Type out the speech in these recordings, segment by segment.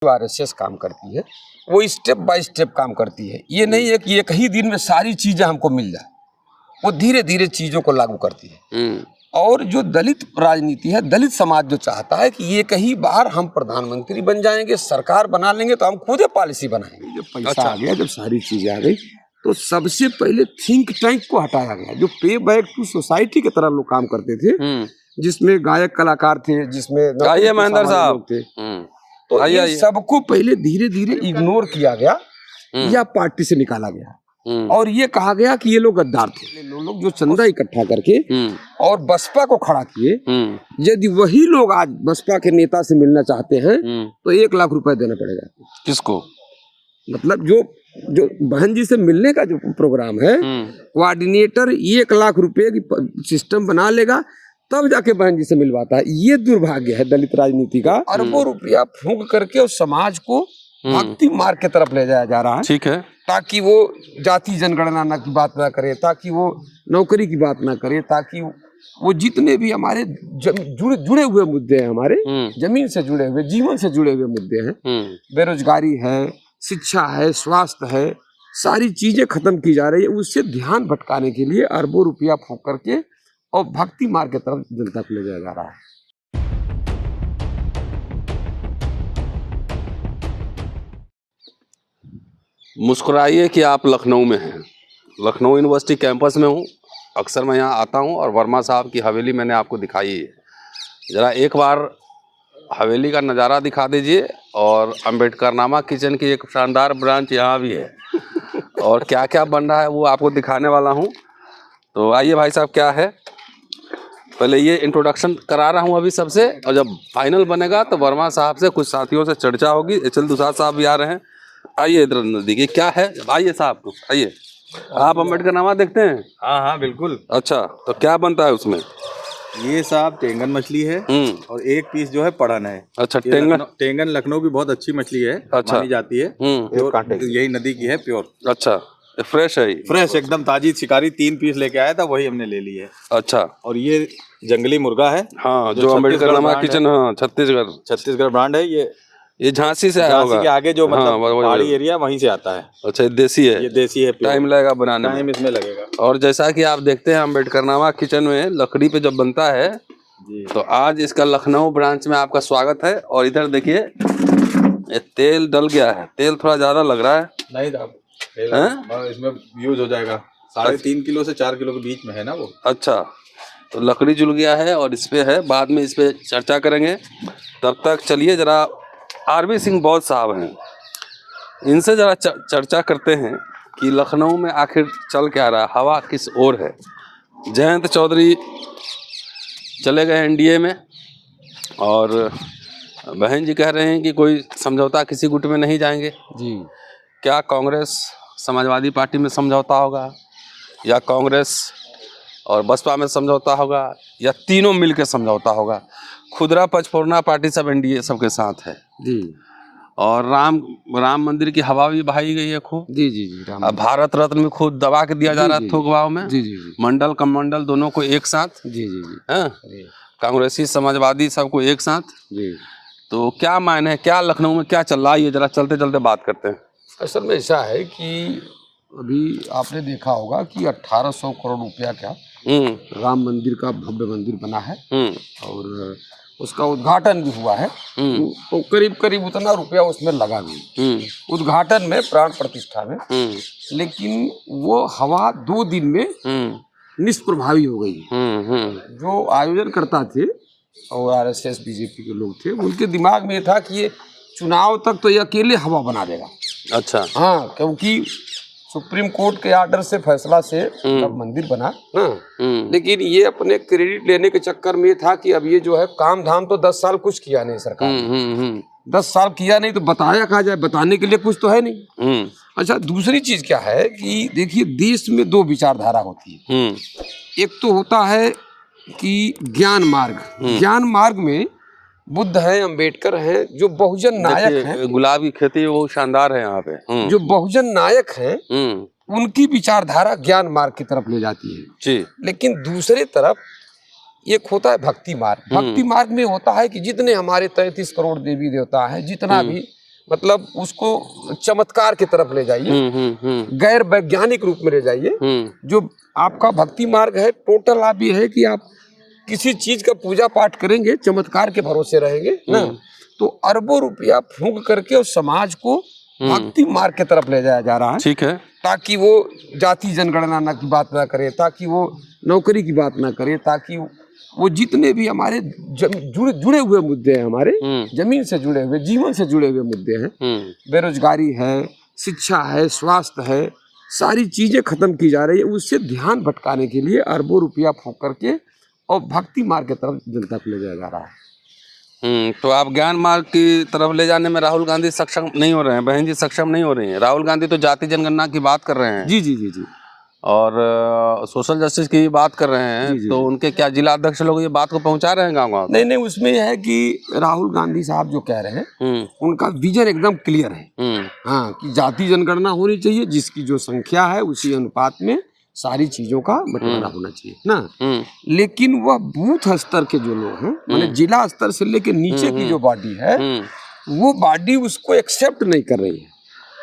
RSS काम करती है वो स्टेप बाय स्टेप काम करती है। ये नहीं है कि एक ही दिन में सारी चीजें हमको मिल जाए, वो धीरे धीरे चीजों को लागू करती है। और जो दलित राजनीति है, दलित समाज जो चाहता है कि एक ही बार हम प्रधानमंत्री बन जाएंगे, सरकार बना लेंगे तो हम खुद पालिसी बनाएंगे। जब पैसा आ गया, जब सारी चीजें आ गई, तो सबसे पहले थिंक टैंक को हटाया गया, जो पे बैक टू सोसाइटी की तरह लोग काम करते थे, जिसमें गायक कलाकार थे, जिसमें महेंद्र साहब थे। तो ये सबको पहले धीरे धीरे इग्नोर किया गया या पार्टी से निकाला गया और ये कहा गया कि ये लोग गद्दार थे। लोग जो चंदा इकट्ठा करके और बसपा को खड़ा किए, यदि वही लोग आज बसपा के नेता से मिलना चाहते हैं तो 1 लाख रुपए देना पड़ेगा। किसको? मतलब जो बहन जी से मिलने का जो प्रोग्राम है, कोऑर्डिनेटर 1 लाख रुपए की सिस्टम बना लेगा, तब जाके बहन जी से मिलवाता है। ये दुर्भाग्य है दलित राजनीति का। अरबों रुपया फूंक करके उस समाज को भक्ति मार्ग की तरफ ले जाया जा रहा है। ठीक है, ताकि वो जाति जनगणना की बात ना करे, ताकि वो नौकरी की बात ना करे, ताकि वो जितने भी हमारे जुड़े हुए मुद्दे हैं, हमारे जमीन से जुड़े हुए, जीवन से जुड़े हुए मुद्दे हैं, बेरोजगारी है, शिक्षा है, स्वास्थ्य है, सारी चीजें खत्म की जा रही है। उससे ध्यान भटकाने के लिए अरबों रुपया फूंक करके और भक्ति मार्ग की तरफ जनता को ले जाया जा रहा है। मुस्कुराइए कि आप लखनऊ में हैं। लखनऊ यूनिवर्सिटी कैंपस में हूँ। अक्सर मैं यहाँ आता हूँ और वर्मा साहब की हवेली मैंने आपको दिखाई है। ज़रा एक बार हवेली का नज़ारा दिखा दीजिए। और अम्बेडकर नामा किचन की एक शानदार ब्रांच यहाँ भी है और क्या क्या बन रहा है वो आपको दिखाने वाला हूँ। तो आइए भाई साहब, क्या है, पहले ये इंट्रोडक्शन करा रहा हूँ अभी सबसे, और जब फाइनल बनेगा तो वर्मा साहब से कुछ साथियों से चर्चा होगी। एचएल दुसाद साहब भी आ रहे हैं। आइए इधर नजदीक, क्या है, आइए साहब, आइए। आप अम्बेडकर नामा देखते हैं? हाँ हाँ बिल्कुल। अच्छा, तो क्या बनता है उसमें? ये साहब टेंगन मछली है और एक पीस जो है पड़न है। अच्छा, टेंगन लखनऊ की बहुत अच्छी मछली है। अच्छा, मानी जाती है। यही नदी की है, प्योर। अच्छा, फ्रेश है? फ्रेश एकदम ताजी। शिकारी 3 पीस लेके आया था, वही हमने ले ली है। अच्छा, और ये जंगली मुर्गा है। हाँ, जो अम्बेडकर नामा किचन, हाँ, छत्तीसगढ़ ब्रांड है। ये झांसी से आया होगा। झांसी के आगे जो मतलब पहाड़ी एरिया, वहीं से आता है। अच्छा, ये देसी है? ये देसी है। टाइम लगेगा बनाने में? टाइम इसमें लगेगा। और जैसा कि आप देखते हैं अम्बेडकर नामा किचन में लकड़ी पे जब बनता है जी, तो आज इसका लखनऊ ब्रांच में आपका स्वागत है। और इधर देखिए, ये तेल डल गया है। तेल थोड़ा ज्यादा लग रहा है। नहीं साहब, इसमें यूज हो जाएगा। 3.5 किलो से 4 किलो के बीच में है ना वो। अच्छा, तो लकड़ी जुल गया है और इस पे है, बाद में इस पे चर्चा करेंगे। तब तक चलिए जरा आरबी सिंह बौद्ध साहब हैं, इनसे जरा चर्चा करते हैं कि लखनऊ में आखिर चल क्या रहा है, हवा किस ओर है। जयंत चौधरी चले गए एनडीए में और बहन जी कह रहे हैं कि कोई समझौता किसी गुट में नहीं जाएंगे जी। क्या कांग्रेस समाजवादी पार्टी में समझौता होगा, या कांग्रेस और बसपा में समझौता होगा, या तीनों मिलकर समझौता होगा? खुदरा पचफोरना पार्टी सब एनडीए सबके साथ है जी। और राम मंदिर की हवा भी बहाई गई है खूब। जी जी जी। अब भारत रत्न में खुद दबा के दिया जा रहा है थोक भाव में। जी जी जी। मंडल कमंडल दोनों को एक साथ। जी जी जी। हाँ, कांग्रेसी समाजवादी सबको एक साथ। जी। तो क्या मायने है, क्या लखनऊ में क्या चल रहा है, ये जरा चलते चलते बात करते हैं। असल में ऐसा है कि अभी आपने देखा होगा कि 1800 करोड़ रुपया का राम मंदिर का भव्य मंदिर बना है और उसका उद्घाटन भी हुआ है। तो करीब करीब उतना रुपया उसमें लगा भी उद्घाटन में, प्राण प्रतिष्ठा में। लेकिन वो हवा 2 दिन में निष्प्रभावी हो गई। जो आयोजन करता थे और आरएसएस बीजेपी के लोग थे, उनके दिमाग में ये था कि ये चुनाव तक तो ये अकेले हवा बना देगा। अच्छा, हाँ, क्योंकि सुप्रीम कोर्ट के आर्डर से, फैसला से तब मंदिर बना। हाँ, लेकिन ये अपने क्रेडिट लेने के चक्कर में था कि अब ये जो है काम धाम तो 10 साल कुछ किया नहीं सरकार ने। 10 साल किया नहीं तो बताया कहा जाए, बताने के लिए कुछ तो है नहीं। अच्छा, दूसरी चीज क्या है कि देखिए, देश में 2 विचारधारा होती है। एक तो होता है कि ज्ञान मार्ग। ज्ञान मार्ग में बुद्ध हैं, अंबेडकर हैं, जो बहुजन नायक हैं। गुलाब की खेती वो शानदार है यहाँ पे। जो बहुजन नायक हैं, उनकी विचारधारा ज्ञान मार्ग की तरफ ले जाती है जी। लेकिन दूसरी तरफ एक होता है भक्ति मार्ग। भक्ति मार्ग में होता है कि जितने हमारे 33 करोड़ देवी देवता हैं, जितना भी मतलब उसको चमत्कार की तरफ ले जाइए, गैर वैज्ञानिक रूप में ले जाइए। जो आपका भक्ति मार्ग है टोटल आप ये है कि आप किसी चीज का पूजा पाठ करेंगे, चमत्कार के भरोसे रहेंगे ना, तो अरबों रुपया फूंक करके उस समाज को भक्ति मार्ग की तरफ ले जाया जा रहा है। ठीक है। ताकि वो जाति जनगणना की बात ना करे, ताकि वो नौकरी की बात ना करे, ताकि वो जितने भी हमारे जुड़े हुए मुद्दे हैं, हमारे जमीन से जुड़े हुए, जीवन से जुड़े हुए मुद्दे हैं, बेरोजगारी है, शिक्षा है, स्वास्थ्य है, सारी चीजें खत्म की जा रही है। उससे ध्यान भटकाने के लिए अरबों रुपया फूंक करके और भक्ति मार्ग की तरफ जनता को ले जाया जा रहा है। तो आप ज्ञान मार्ग की तरफ ले जाने में राहुल गांधी सक्षम नहीं हो रहे हैं, बहन जी सक्षम नहीं हो रही हैं। राहुल गांधी तो जाति जनगणना की बात कर रहे हैं। जी जी जी जी। और सोशल जस्टिस की बात कर रहे हैं। जी। तो उनके क्या जिला अध्यक्ष लोग ये बात को पहुंचा रहे हैं गाँव-गाँव? नहीं, उसमें यह है कि राहुल गांधी साहब जो कह रहे हैं उनका विजन एकदम क्लियर है। हाँ, कि जाति जनगणना होनी चाहिए, जिसकी जो संख्या है उसी अनुपात में सारी चीजों का बंटवारा होना चाहिए ना। लेकिन वह बूथ स्तर के जो लोग हैं, माने जिला स्तर से लेकर नीचे की जो बॉडी है, वो बॉडी उसको एक्सेप्ट नहीं कर रही है,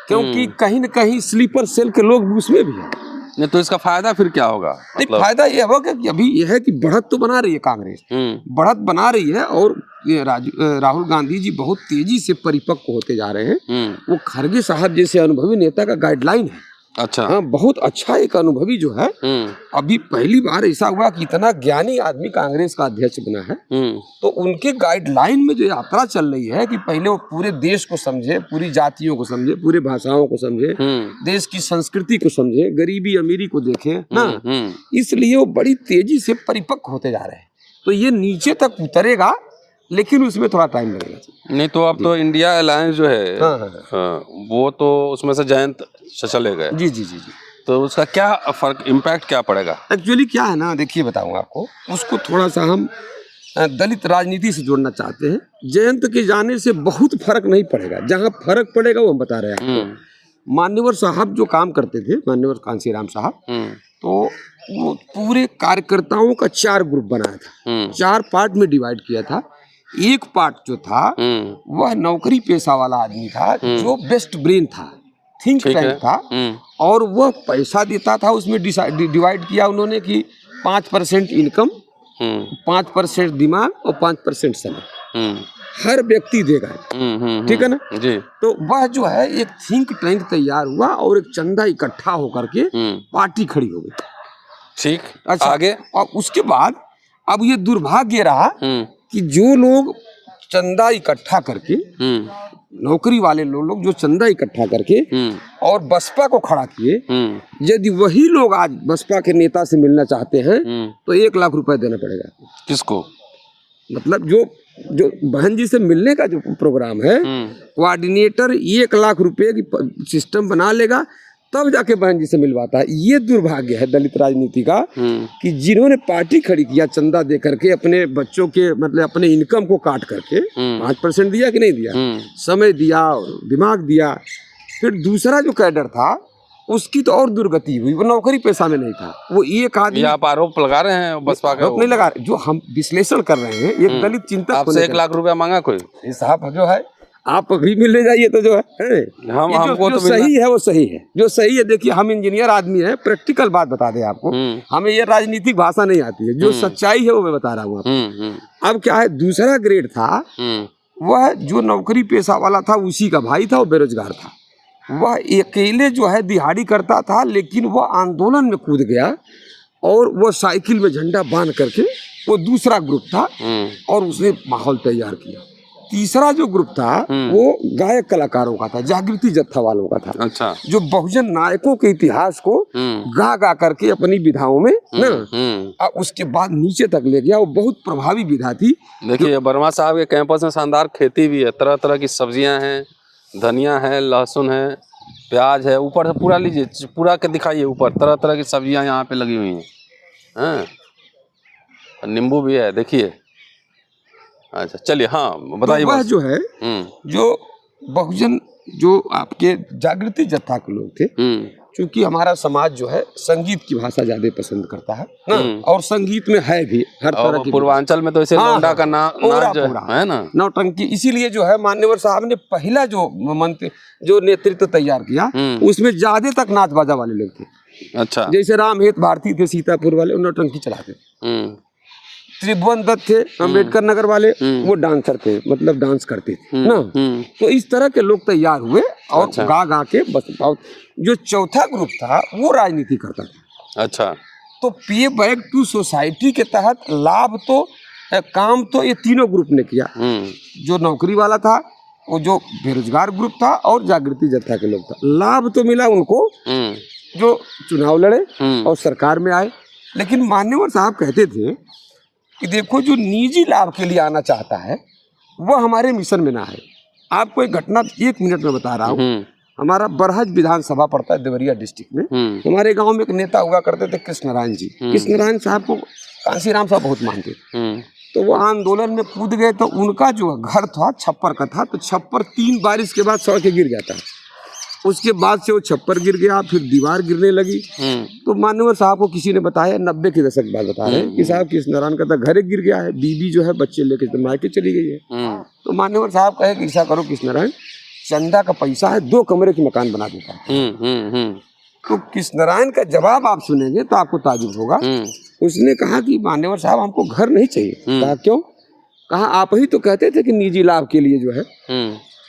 क्योंकि कहीं न कहीं स्लीपर सेल के लोग उसमें भी हैं। नहीं तो इसका फायदा फिर क्या होगा? मतलब फायदा ये होगा कि अभी यह है कि बढ़त तो बना रही है कांग्रेस, बढ़त बना रही है, और ये राहुल गांधी जी बहुत तेजी से परिपक्व होते जा रहे हैं। वो खड़गे साहब जैसे अनुभवी नेता का गाइडलाइन है। अच्छा। हाँ, बहुत अच्छा एक अनुभवी जो है। अभी पहली बार ऐसा हुआ कि इतना ज्ञानी आदमी कांग्रेस का अध्यक्ष बना है। तो उनके गाइडलाइन में जो यात्रा चल रही है कि पहले वो पूरे देश को समझे, पूरी जातियों को समझे, पूरी भाषाओं को समझे, देश की संस्कृति को समझे, गरीबी अमीरी को देखे ना, इसलिए वो बड़ी तेजी से परिपक्व होते जा रहे हैं। तो ये नीचे तक उतरेगा, लेकिन उसमें थोड़ा टाइम लगेगा। नहीं तो अब तो इंडिया अलायंस जो है, वो तो उसमें से जयंत चले गए। जी जी जी जी। तो उसका क्या फर्क, इम्पैक्ट क्या पड़ेगा? एक्चुअली क्या है ना, देखिए बताऊंगा आपको, उसको थोड़ा सा हम दलित राजनीति से जोड़ना चाहते हैं। जयंत के जाने से बहुत फर्क नहीं पड़ेगा, जहाँ फर्क पड़ेगा वो हम बता रहे हैं आपको। मान्यवर साहब जो काम करते थे, मान्यवर कांसीराम साहब, तो वो पूरे कार्यकर्ताओं का 4 ग्रुप बनाया था, 4 पार्ट में डिवाइड किया था। एक पार्ट जो था वह नौकरी पेशा वाला आदमी था, जो बेस्ट ब्रेन था, थिंक टैंक था, और वह पैसा देता था। उसमें डिवाइड किया उन्होंने कि 5% इनकम, 5% दिमाग और 5% समय हर व्यक्ति देगा। ठीक है ना जी। तो वह जो है एक थिंक टैंक तैयार हुआ और एक चंदा इकट्ठा होकर के पार्टी खड़ी हो गई। ठीक। अच्छा, आगे? और उसके बाद अब ये दुर्भाग्य रहा कि जो लोग चंदा इकट्ठा करके, नौकरी वाले लोग जो चंदा इकट्ठा करके और बसपा को खड़ा किए, यदि वही लोग आज बसपा के नेता से मिलना चाहते हैं तो 1 लाख रुपए देना पड़ेगा। किसको? मतलब जो बहन जी से मिलने का जो प्रोग्राम है, कोऑर्डिनेटर 1 लाख रुपए की सिस्टम बना लेगा, तब जाके बहन जी से मिलवाता है। ये दुर्भाग्य है दलित राजनीति का कि जिन्होंने पार्टी खड़ी किया चंदा दे करके, अपने बच्चों के मतलब अपने इनकम को काट करके 5% दिया कि नहीं दिया, समय दिया और दिमाग दिया। फिर दूसरा जो कैडर था उसकी तो और दुर्गति हुई, वो नौकरी पेशा में नहीं था। वो एक आदमी, आप आरोप लगा रहे हैं बसपा का? नहीं लगा, जो हम विश्लेषण कर रहे हैं, एक दलित चिंतक आपसे 1 लाख रुपया मांगा कोई? साहब जो है आप अभी मिलने जाइए तो जो है हमको जो सही है वो सही है, जो सही है। देखिए हम इंजीनियर आदमी है, प्रैक्टिकल बात बता दें आपको, हमें ये राजनीतिक भाषा नहीं आती है, जो सच्चाई है वो मैं बता रहा हूँ आपको। अब क्या है, दूसरा ग्रेड था, वह जो नौकरी पेशा वाला था उसी का भाई था, वो बेरोजगार था। वह अकेले जो है दिहाड़ी करता था, लेकिन वह आंदोलन में कूद गया और वो साइकिल में झंडा बांध करके, वो दूसरा ग्रुप था और उसने माहौल तैयार किया। तीसरा जो ग्रुप था वो गायक कलाकारों का था, जागृति जत्था वालों का था। अच्छा। जो बहुजन नायकों के इतिहास को गा गा करके अपनी विधाओं में ना, उसके बाद नीचे तक ले गया। वो बहुत प्रभावी विधा थी। देखिए वर्मा साहब के कैंपस में शानदार खेती भी है, तरह तरह की सब्जियां हैं, धनिया है, लहसुन है, प्याज है। ऊपर से पूरा लीजिए, पूरा के दिखाइए, ऊपर तरह तरह की सब्जियां यहाँ पे लगी हुई हैं, नींबू भी है, देखिए। अच्छा चलिए, हाँ बताइए। तो वह जो है, जो बहुजन, जो आपके जागृति जत्था के लोग थे, क्योंकि हमारा समाज जो है संगीत की भाषा ज्यादा पसंद करता है ना, और संगीत में है भी हर तरह की। पूर्वांचल में तो इसे लौंडा का नाच है ना, नौटंकी। इसीलिए जो है मान्यवर साहब ने पहला जो मंत्र जो नेतृत्व तैयार किया उसमें ज्यादा तक नाच बाजा वाले लोग थे। अच्छा। जैसे रामहेत भारती थे सीतापुर वाले, नौटंकी चलाते थे। त्रिभुवन दत्त थे अम्बेडकर नगर वाले, वो डांसर थे, मतलब डांस करते थे ना। तो इस तरह के लोग तैयार हुए और अच्छा। गा के बस। जो चौथा ग्रुप था वो राजनीति करता था। अच्छा। तो पे बैक टू सोसाइटी के तहत लाभ तो काम तो ये तीनों ग्रुप ने किया। जो नौकरी वाला था, वो जो बेरोजगार ग्रुप था, और जागृति जत्था के लोग था। लाभ तो मिला उनको जो चुनाव लड़े और सरकार में आए। लेकिन मान्यवर साहब कहते थे कि देखो, जो निजी लाभ के लिए आना चाहता है वो हमारे मिशन में ना है। आपको एक घटना 1 मिनट में बता रहा हूँ। हमारा बरहज विधानसभा पड़ता है देवरिया डिस्ट्रिक्ट में। हमारे गांव में एक नेता हुआ करते थे कृष्णनारायण जी। कृष्णनारायण साहब को कांसीराम साहब बहुत मानते थे। तो वो आंदोलन में कूद गए। तो उनका जो घर था छप्पर का था, तो छप्पर 3 बारिश के बाद सड़क के गिर जाता है। उसके बाद से वो छप्पर गिर गया, फिर दीवार गिरने लगी। तो मान्यवर साहब को किसी ने बताया, 90 के दशक बाद बता रहे हैं कि साहब कृष्णनारायण का घर गिर गया है, बीबी जो है बच्चे लेके मायके चली गई है। तो मान्यवर साहब कहे कि ऐसा करो कृष्णनारायण, चंदा का पैसा है, 2 कमरे की मकान बना देता है। तो कृष्णनारायण का जवाब आप सुनेंगे तो आपको ताजुब होगा। उसने कहा कि मान्यवर साहब हमको घर नहीं चाहिए। कहा क्यों? कहा आप ही तो कहते थे कि निजी लाभ के लिए जो है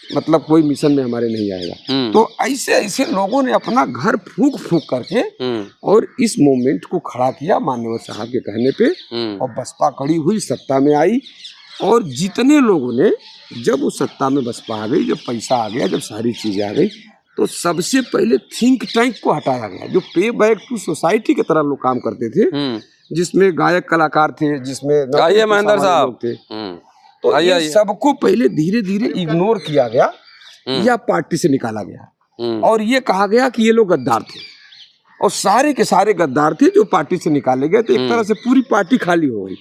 मतलब कोई मिशन में हमारे नहीं आएगा। तो ऐसे ऐसे लोगों ने अपना घर फूंक फूंक करके और इस मूवमेंट को खड़ा किया मान्यवर साहब के कहने पे, और बसपा कड़ी हुई, सत्ता में आई। और जितने लोगों ने, जब उस सत्ता में बसपा आ गई, जब पैसा आ गया, जब सारी चीजें आ गई, तो सबसे पहले थिंक टैंक को हटाया गया। जो पे बैक टू सोसाइटी की तरह लोग काम करते थे, जिसमें गायक कलाकार थे, जिसमें महेंद्र साहब थे, तो ये सबको पहले धीरे धीरे इग्नोर किया गया या पार्टी से निकाला गया। और ये कहा गया कि ये लोग गद्दार थे, और सारे के सारे गद्दार थे जो पार्टी से निकाले गए। तो एक तरह से पूरी पार्टी खाली हो गई।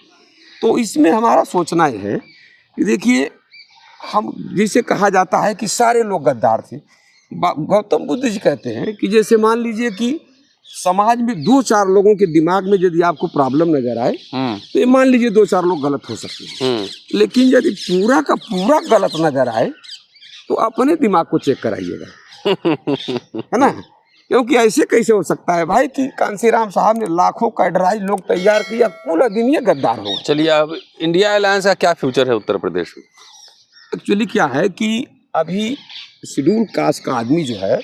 तो इसमें हमारा सोचना यह है कि देखिए, हम जैसे कहा जाता है कि सारे लोग गद्दार थे। गौतम बुद्ध जी कहते हैं कि जैसे मान लीजिए कि समाज में 2-4 लोगों के दिमाग में यदि आपको प्रॉब्लम नजर आए, तो ये मान लीजिए 2-4 लोग गलत हो सकते हैं। लेकिन यदि पूरा का पूरा गलत नजर आए तो अपने दिमाग को चेक कराइएगा, है ना। क्योंकि ऐसे कैसे हो सकता है भाई कि कांसीराम साहब ने लाखों कैडराई लोग तैयार किया, पूरा दिन ये गद्दार हो। चलिए, अब इंडिया अलायंस का क्या फ्यूचर है उत्तर प्रदेश में? एक्चुअली क्या है कि अभी शेड्यूल कास्ट का आदमी जो है,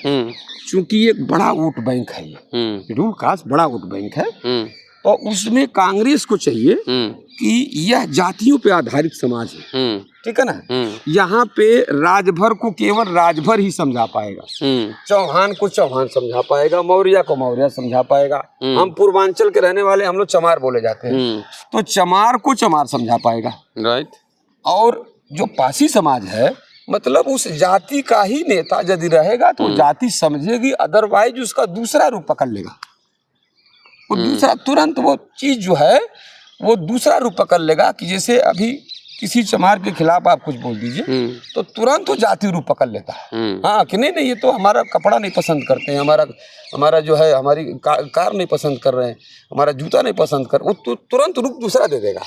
चूंकि ये एक बड़ा वोट बैंक है, शेड्यूल कास्ट बड़ा वोट बैंक है, तो उसमें कांग्रेस को चाहिए कि यह जातियों पे आधारित समाज है, ठीक है ना। यहाँ पे राजभर को केवल राजभर ही समझा पाएगा, चौहान को चौहान समझा पाएगा, मौर्य को मौर्य समझा पाएगा। हम पूर्वांचल के रहने वाले, हम लोग चमार बोले जाते हैं, तो चमार को चमार समझा पाएगा, राइट। और जो पासी समाज है, मतलब उस जाति का ही नेता यदि रहेगा तो जाति समझेगी, अदरवाइज उसका दूसरा रूप पकड़ लेगा। वो दूसरा तुरंत वो चीज जो है वो दूसरा रूप पकड़ लेगा। कि जैसे अभी किसी चमार के खिलाफ आप कुछ बोल दीजिए तो तुरंत वो जाति रूप पकड़ लेता है। हाँ कि नहीं, ये तो हमारा कपड़ा नहीं पसंद करते हैं, हमारा जो है हमारी कार नहीं पसंद कर रहे हैं, हमारा जूता नहीं पसंद कर, वो तुरंत रूप दूसरा दे देगा।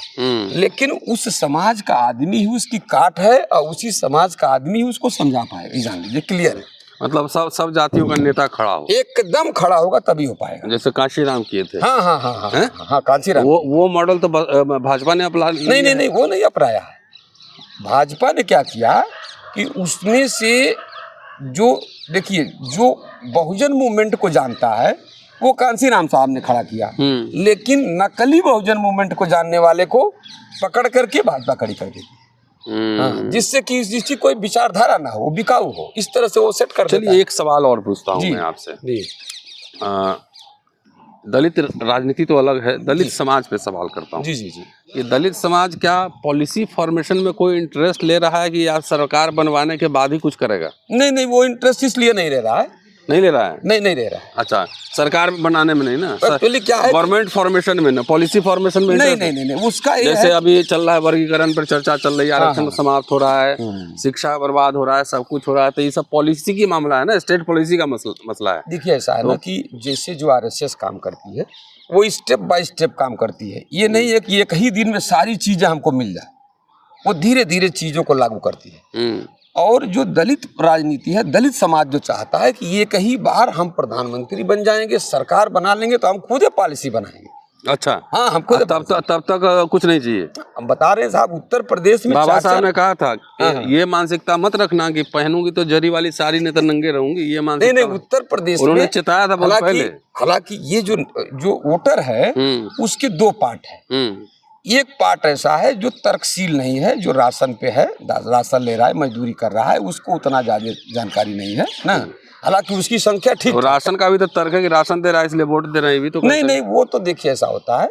लेकिन उस समाज का आदमी ही उसकी काट है, और उसी समाज का आदमी ही उसको समझा पाएगा। जान लीजिए, क्लियर है। मतलब सब जातियों का नेता खड़ा हो, एकदम खड़ा होगा तभी हो पाएगा, जैसे कांशीराम किए थे। हाँ हाँ हाँ हाँ हाँ, हाँ कांशीराम। वो मॉडल तो भाजपा ने अपना नहीं, वो नहीं अपनाया। भाजपा ने क्या किया कि उसमें से जो, देखिए, जो बहुजन मूवमेंट को जानता है वो कांसीराम साहब ने खड़ा किया, लेकिन नकली बहुजन मूवमेंट को जानने वाले को पकड़ करके भाजपा खड़ी कर देती, जिससे कि जिसकी कोई विचारधारा ना हो, बिकाऊ हो, इस तरह से वो सेट कर देता है। चलिए, एक सवाल और पूछता हूँ मैं आपसे। दलित राजनीति तो अलग है, दलित समाज पे सवाल करता हूँ। जी। ये दलित समाज क्या पॉलिसी फॉर्मेशन में कोई इंटरेस्ट ले रहा है कि यार सरकार बनवाने के बाद ही कुछ करेगा? नहीं, वो इंटरेस्ट इसलिए नहीं ले रहा है नहीं ले रहा है? नहीं ले रहा है। अच्छा, सरकार बनाने में नहीं ना, एक्चुअली क्या है, गवर्नमेंट फॉर्मेशन में ना, पॉलिसी फॉर्मेशन में नहीं उसका ये जैसे है, अभी चल रहा है वर्गीकरण पर चर्चा चल रही है, आरक्षण समाप्त हो रहा है, शिक्षा बर्बाद हो रहा है, सब कुछ हो रहा है, तो ये सब पॉलिसी की मामला है ना, स्टेट पॉलिसी का मसला है। देखिए ऐसा है ना कि जैसे जो आरएसएस काम करती है वो स्टेप बाय स्टेप काम करती है। ये नहीं है कि एक ही दिन में सारी चीजें हमको मिल जाए, वो धीरे धीरे चीजों को लागू करती है। और जो दलित राजनीति है, दलित समाज जो चाहता है कि एक ही बार हम प्रधानमंत्री बन जाएंगे, सरकार बना लेंगे तो हम खुद पॉलिसी बनाएंगे। अच्छा, हाँ, हम खुद तब तक कुछ नहीं चाहिए। हम बता रहे हैं साहब, उत्तर प्रदेश में बाबा साहब ने कहा था कि ये मानसिकता मत रखना कि पहनूंगी तो जरी वाली साड़ी नहीं तो नंगे रहूंगी, ये मानसिकता नहीं उत्तर प्रदेश उन्होंने चिताया था बहुत पहले। हालांकि ये जो वोटर है उसके दो पार्ट है। एक पार्ट ऐसा है जो तर्कशील नहीं है, जो राशन पे है, राशन ले रहा है, मजदूरी कर रहा है, उसको उतना ज्यादा जानकारी नहीं है ना, हालांकि उसकी संख्या ठीक है। राशन का भी तो तर्क है कि राशन दे रहा है इसलिए वोट दे रहे हैं, भी तो नहीं वो तो देखिए ऐसा होता है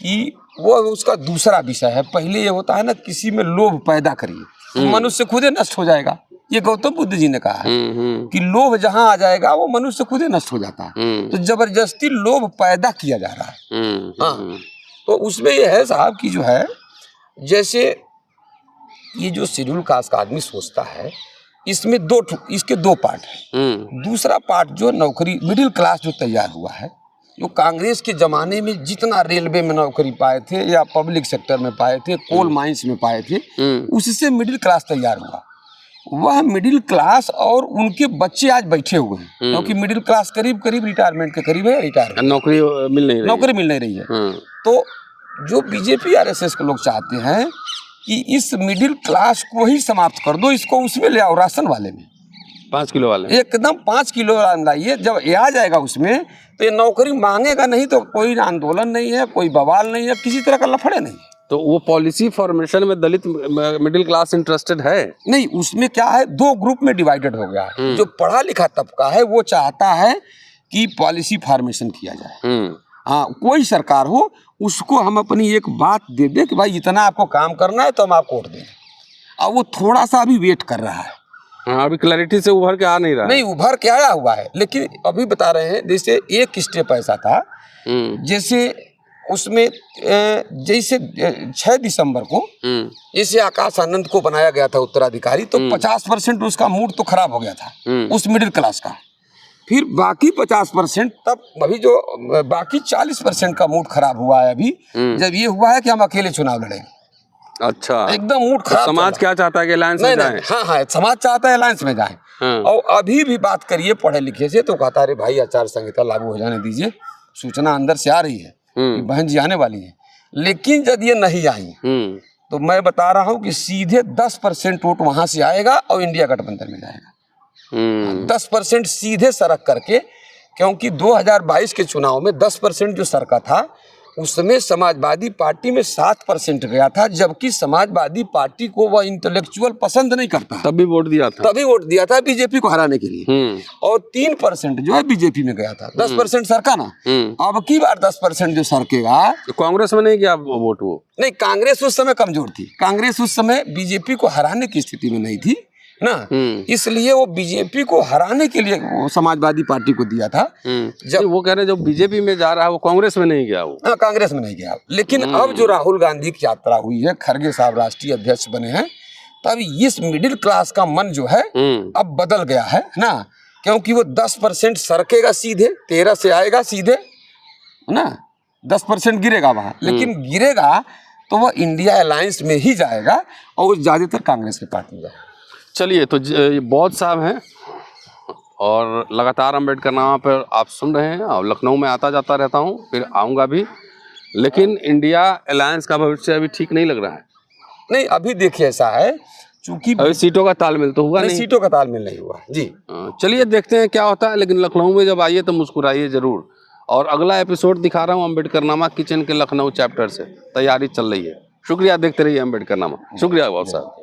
कि वो उसका दूसरा विषय है। पहले ये होता है ना, किसी में लोभ पैदा करिए तो मनुष्य खुद ही नष्ट हो जाएगा। ये गौतम बुद्ध जी ने कहा है कि लोभ जहां आ जाएगा वो मनुष्य खुद ही नष्ट हो जाता है। तो जबरदस्ती लोभ पैदा किया जा रहा है। हाँ, तो उसमें ये है साहब कि जो है, जैसे ये जो शेड्यूल कास्ट का आदमी सोचता है, इसमें इसके दो पार्ट हैं। दूसरा पार्ट जो नौकरी मिडिल क्लास जो तैयार हुआ है, जो कांग्रेस के जमाने में जितना रेलवे में नौकरी पाए थे या पब्लिक सेक्टर में पाए थे, कोल माइंस में पाए थे, उससे मिडिल क्लास तैयार हुआ। वह मिडिल क्लास और उनके बच्चे आज बैठे हुए हैं, क्योंकि मिडिल क्लास करीब रिटायरमेंट के करीब है, नौकरी मिल नहीं रही है। तो जो बीजेपी आरएसएस के लोग चाहते हैं कि इस मिडिल क्लास को ही समाप्त कर दो, इसको उसमें ले आओ, राशन वाले में 5 किलो वाले, एकदम 5 किलो लाइए। जब ये आ जाएगा उसमें तो ये नौकरी मांगेगा नहीं, तो कोई आंदोलन नहीं है, कोई बवाल नहीं है, किसी तरह का लफड़े नहीं। तो वो पॉलिसी फॉर्मेशन में दलित मिडिल क्लास इंटरेस्टेड है नहीं। उसमें क्या है, दो ग्रुप में डिवाइडेड हो गया है। जो पढ़ा लिखा तबका है वो चाहता है कि पॉलिसी फॉर्मेशन किया जाए। हाँ, कोई सरकार हो उसको हम अपनी एक बात दे दे कि भाई इतना आपको काम करना है तो हम आपको वोट दें। अब वो थोड़ा सा अभी वेट कर रहा है। हाँ, अभी क्लैरिटी से उभर के आ नहीं रहा। नहीं, उभर के आया हुआ है, लेकिन अभी बता रहे हैं जैसे एक स्टेप ऐसा था, जैसे उसमें जैसे 6 दिसंबर को जैसे आकाश आनंद को बनाया गया था उत्तराधिकारी, तो 50% उसका मूड तो खराब हो गया था उस मिडिल क्लास का। फिर बाकी 50%, तब अभी जो बाकी 40% का मूड खराब हुआ है अभी, जब ये हुआ है कि हम अकेले चुनाव लड़ेंगे। अच्छा, एकदम मूड खराब। समाज क्या चाहता है कि अलायंस में जाएं? हाँ, समाज चाहता है अलायंस में जाएं। और अभी भी बात करिए पढ़े लिखे से तो कहता है भाई आचार संहिता लागू हो जाने दीजिए, सूचना अंदर से आ रही है कि बहन जी आने वाली है। लेकिन जब ये नहीं आई तो मैं बता रहा हूँ कि सीधे 10% वोट वहां से आएगा और इंडिया गठबंधन में जाएगा। 10% सीधे सरक करके, क्योंकि 2022 के चुनाव में 10% जो सरका था उसमें समाजवादी पार्टी में 7% गया था, जबकि समाजवादी पार्टी को वह इंटेलेक्चुअल पसंद नहीं करता। तभी वोट दिया था बीजेपी को हराने के लिए। और 3% जो है बीजेपी में गया था। 10% सरका ना। अब की बार 10% जो सरकेगा, तो कांग्रेस में नहीं गया वोट? वो नहीं, कांग्रेस उस समय कमजोर थी। कांग्रेस उस समय बीजेपी को हराने की स्थिति में नहीं थी ना, इसलिए वो बीजेपी को हराने के लिए वो समाजवादी पार्टी को दिया था। जब वो कह रहे हैं जो बीजेपी में जा रहा है वो कांग्रेस में नहीं गया। वो हाँ, कांग्रेस में नहीं गया। लेकिन अब जो राहुल गांधी की यात्रा हुई है, खड़गे साहब राष्ट्रीय अध्यक्ष बने हैं, तब इस मिडिल क्लास का मन जो है अब बदल गया है ना, क्योंकि वो 10% सरकेगा सीधे, 13 से आएगा सीधे ना, 10% गिरेगा वहाँ, लेकिन गिरेगा तो वह इंडिया अलायंस में ही जाएगा और ज्यादातर कांग्रेस के पार्टी में जाएगा। चलिए, तो बौद्ध साहब हैं और लगातार अम्बेडकरनामा पर आप सुन रहे हैं, और लखनऊ में आता जाता रहता हूँ, फिर आऊँगा भी, लेकिन इंडिया अलायंस का भविष्य अभी ठीक नहीं लग रहा है। नहीं, अभी देखिए ऐसा है, चूंकि अभी सीटों का तालमेल तो हुआ नहीं, सीटों का तालमेल नहीं हुआ जी। चलिए देखते हैं क्या होता है, लेकिन लखनऊ में जब आइए तो मुस्कुराइए जरूर। और अगला एपिसोड दिखा रहा हूँ अम्बेडकरनामा किचन के लखनऊ चैप्टर से, तैयारी चल रही है। शुक्रिया, देखते रहिए अम्बेडकरनामा। शुक्रिया बहुत साहब।